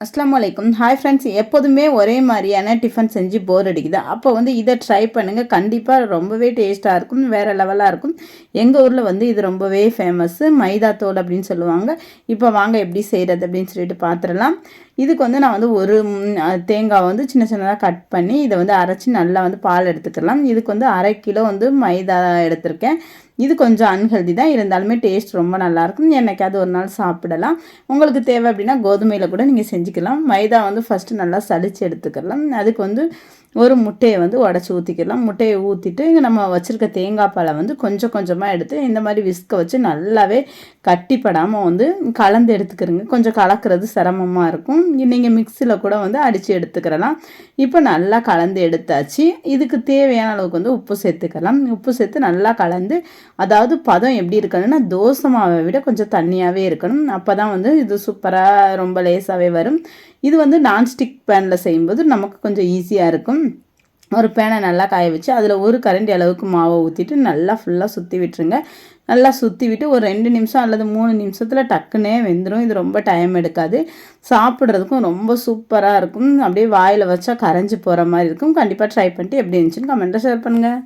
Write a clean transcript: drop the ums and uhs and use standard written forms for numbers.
அஸ்ஸலாமு அலைக்கும். Hi friends, எப்போதுமே ஒரே மாதிரியான டிஃபன் செஞ்சு போர் அடிக்குது. அப்போ இதை ட்ரை பண்ணுங்கள். கண்டிப்பாக ரொம்பவே டேஸ்ட்டாக இருக்கும், வேறு லெவலாக இருக்கும். எங்கள் ஊரில் இது ரொம்பவே ஃபேமஸ்ஸு, மைதா தோல் அப்படின்னு சொல்லுவாங்க. இப்போ வாங்க எப்படி செய்கிறது அப்படின்னு சொல்லிட்டு பார்த்துடலாம். இதுக்கு நான் ஒரு தேங்காய் சின்ன சின்னதாக கட் பண்ணி இதை அரைச்சி நல்லா பால் எடுத்துக்கலாம். இதுக்கு 1/2 கிலோ மைதா எடுத்திருக்கேன். இது கொஞ்சம் அன்ஹெல்தி தான், இருந்தாலுமே டேஸ்ட் ரொம்ப நல்லாயிருக்கும். என்னைக்காவது ஒரு நாள் சாப்பிடலாம். உங்களுக்கு தேவை அப்படின்னா கோதுமையில் கூட நீங்கள் செஞ்சுக்கலாம். மைதா ஃபஸ்ட்டு நல்லா சலிச்சு எடுத்துக்கலாம். அதுக்கு ஒரு முட்டையை உடச்சி ஊற்றிக்கலாம். முட்டையை ஊற்றிட்டு நம்ம வச்சுருக்க தேங்காய் பாலை கொஞ்சம் கொஞ்சமாக எடுத்து இந்த மாதிரி விஸ்கை வச்சு நல்லாவே கட்டிப்படாமல் கலந்து எடுத்துக்கிறங்க. கொஞ்சம் கலக்கிறது சிரமமாக இருக்கும். நீங்கள் மிக்சியில் கூட அடித்து எடுத்துக்கிறலாம். இப்போ நல்லா கலந்து எடுத்தாச்சு. இதுக்கு தேவையான அளவுக்கு உப்பு சேர்த்துக்கலாம். உப்பு சேர்த்து நல்லா கலந்து, அதாவது பதம் எப்படி இருக்கணும்னா தோசை மாவை விட கொஞ்சம் தண்ணியாகவே இருக்கணும். அப்போ தான் இது சூப்பராக ரொம்ப லேசாகவே வரும். இது நான்ஸ்டிக் பேனில் செய்யும்போது நமக்கு கொஞ்சம் ஈஸியாக இருக்கும். ஒரு பேனை நல்லா காய வச்சு அதில் ஒரு கரண்டி அளவுக்கு மாவை ஊற்றிட்டு நல்லா ஃபுல்லாக சுற்றி விட்டுருங்க. நல்லா சுற்றி விட்டு ஒரு 2 நிமிஷம் அல்லது 3 நிமிஷத்தில் டக்குன்னே வெந்துடும். இது ரொம்ப டைம் எடுக்காது. சாப்பிட்றதுக்கும் ரொம்ப சூப்பராக இருக்கும். அப்படியே வாயில் வச்சா கரைஞ்சி போகிற மாதிரி இருக்கும். கண்டிப்பாக ட்ரை பண்ணிட்டு எப்படி இருந்துச்சுன்னு கமெண்ட்டில் ஷேர் பண்ணுங்கள்.